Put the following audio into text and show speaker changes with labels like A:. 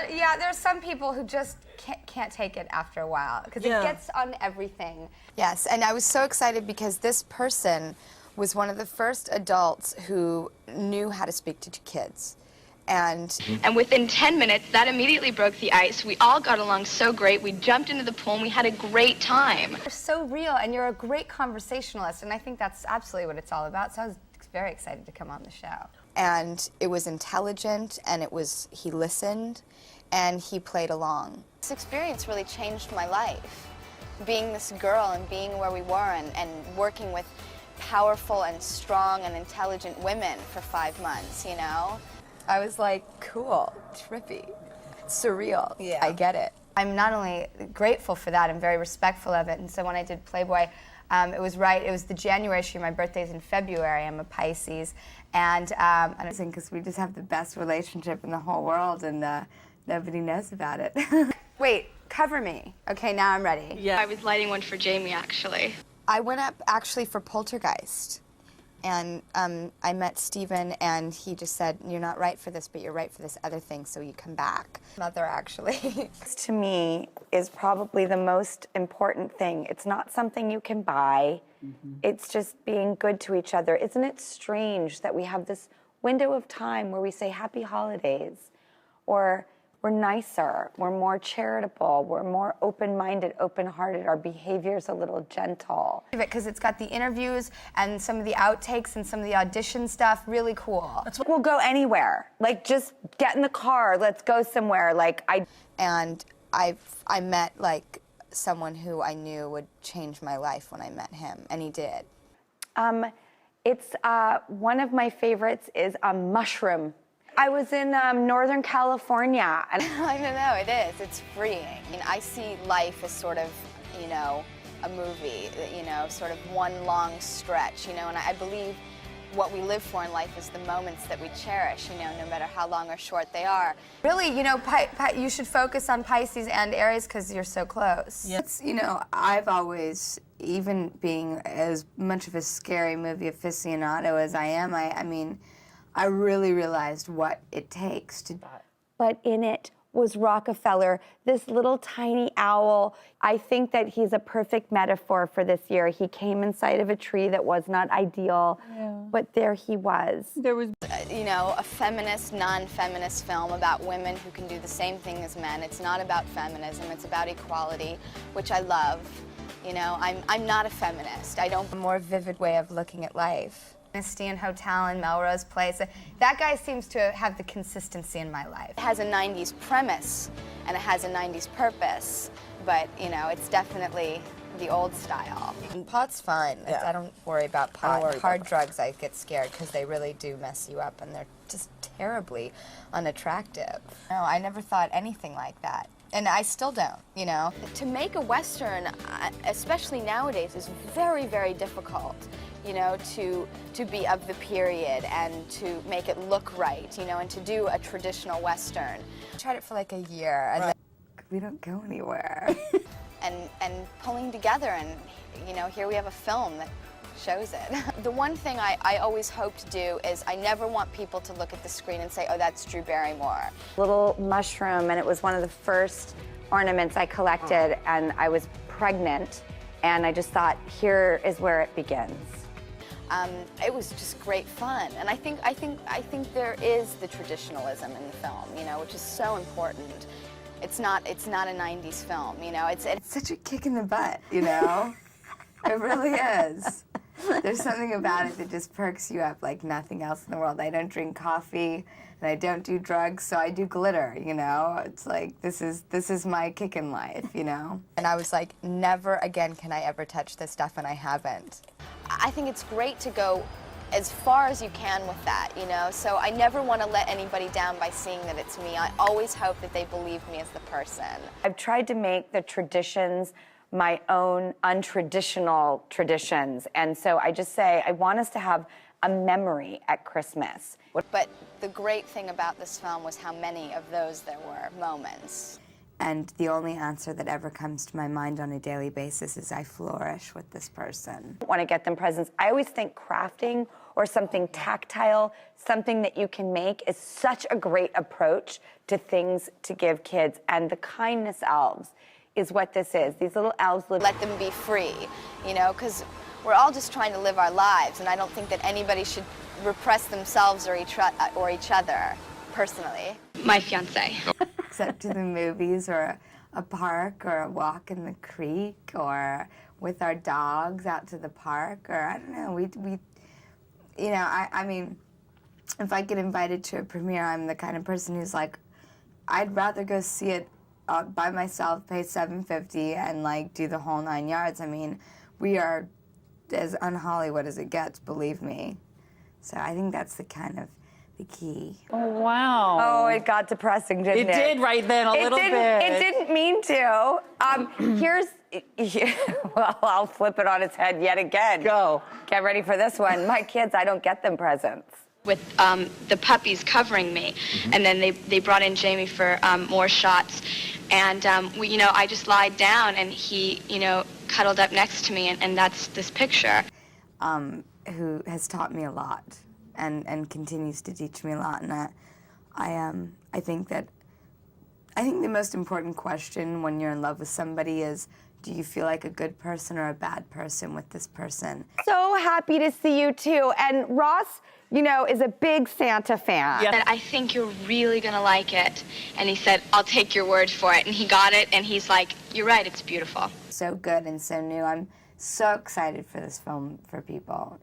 A: Yeah, there are some people who just can't take it after a while, because it gets on everything. Yes, and I was so excited because this person was one of the first adults who knew how to speak to kids. And
B: within 10 minutes, that immediately broke the ice. We all got along so great. We jumped into the pool and we had a great time.
A: You're so real, and you're a great conversationalist, and I think that's absolutely what it's all about, so I was very excited to come on the show. And it was intelligent, and he listened, and he played along. This experience really changed my life. Being this girl and being where we were and working with powerful and strong and intelligent women for 5 months, you know? I was like, cool, trippy, surreal. Yeah. I get it. I'm not only grateful for that, I'm very respectful of it. And so when I did Playboy, it was the January issue. My birthday's in February. I'm a Pisces. And I think because we just have the best relationship in the whole world, and nobody knows about it. Wait, cover me. Okay, now I'm ready.
B: Yeah. I was lighting one for Jamie, actually.
A: I went up actually for Poltergeist. And I met Stephen, and he just said, you're not right for this, but you're right for this other thing, so you come back. Mother, actually.
C: To me, is probably the most important thing. It's not something you can buy. It's just being good to each other. Isn't it strange that we have this window of time where we say happy holidays, or we're nicer, we're more charitable, we're more open-minded, open-hearted, our behavior's a little gentle.
A: Because it's got the interviews and some of the outtakes and some of the audition stuff, really cool.
C: We'll go anywhere. Like, just get in the car, let's go somewhere.
A: And I met, like, someone who I knew would change my life when I met him, and he did.
C: It's, one of my favorites is a mushroom. I was in Northern California. And
A: I don't know, it is. It's freeing. I mean, I see life as sort of, you know, a movie, you know, sort of one long stretch, you know, and I believe what we live for in life is the moments that we cherish, you know, no matter how long or short they are. Really, you know, you should focus on Pisces and Aries because you're so close. Yeah. You know, I've always, even being as much of a scary movie aficionado as I am, I mean, I really realized what it takes to...
C: But in it was Rockefeller, this little tiny owl. I think that he's a perfect metaphor for this year. He came inside of a tree that was not ideal, but there he was.
A: There was, you know, a feminist, non-feminist film about women who can do the same thing as men. It's not about feminism, it's about equality, which I love. You know, I'm not a feminist. I don't... A more vivid way of looking at life. Dynasty Hotel in Melrose Place. That guy seems to have the consistency in my life. It has a 90s premise and it has a 90s purpose, but you know, it's definitely the old style. And pot's fine. Yeah. I don't worry about pot. Hard drugs, I get scared because they really do mess you up and they're just terribly unattractive. No, I never thought anything like that. And I still don't, you know. To make a Western, especially nowadays, is very, very difficult. You know, to be of the period and to make it look right, you know, and to do a traditional Western. I tried it for like a year, and then we don't go anywhere. and pulling together, and you know, here we have a film that shows it. The one thing I always hope to do is I never want people to look at the screen and say, oh, that's Drew Barrymore.
C: Little mushroom, and it was one of the first ornaments I collected, and I was pregnant, and I just thought, here is where it begins.
A: It was just great fun, and I think there is the traditionalism in the film, you know, which is so important. It's not a 90s film, you know. It's such a kick in the butt, you know. It really is. There's something about it that just perks you up like nothing else in the world. I don't drink coffee, and I don't do drugs, so I do glitter, you know? It's like, this is my kick in life, you know? And I was like, never again can I ever touch this stuff, and I haven't. I think it's great to go as far as you can with that, you know? So I never want to let anybody down by seeing that it's me. I always hope that they believe me as the person.
C: I've tried to make the traditions my own untraditional traditions. And so I just say, I want us to have a memory at Christmas.
A: But the great thing about this film was how many of those there were moments.
C: And the only answer that ever comes to my mind on a daily basis is I flourish with this person. I want to get them presents. I always think crafting or something tactile, something that you can make is such a great approach to things to give kids. And the kindness elves is what this is. These little elves live.
A: Let them be free, you know, because we're all just trying to live our lives, and I don't think that anybody should repress themselves or each other, personally.
B: My fiance.
C: Except to the movies or a park or a walk in the creek or with our dogs out to the park, or I don't know, we you know, I mean, if I get invited to a premiere, I'm the kind of person who's like, I'd rather go see it by myself, pay $7.50 and like do the whole 9 yards. I mean, we are as un-Hollywood as it gets, believe me. So I think that's the kind of the key.
D: Oh, wow.
C: Oh, it got depressing, didn't it?
D: It did right then, a little bit.
C: It didn't mean to. Well, I'll flip it on its head yet again.
D: Go.
C: Get ready for this one. My kids, I don't get them presents.
B: With the puppies covering me, and then they brought in Jamie for more shots, and you know, I just lied down, and he, you know, cuddled up next to me, and that's this picture.
C: Who has taught me a lot, and continues to teach me a lot, and I think the most important question when you're in love with somebody is, do you feel like a good person or a bad person with this person? So happy to see you too. And Ross, you know, is a big Santa fan.
B: Yeah. I think you're really gonna like it. And he said, I'll take your word for it. And he got it, and he's like, you're right, it's beautiful.
C: So good and so new. I'm so excited for this film for people.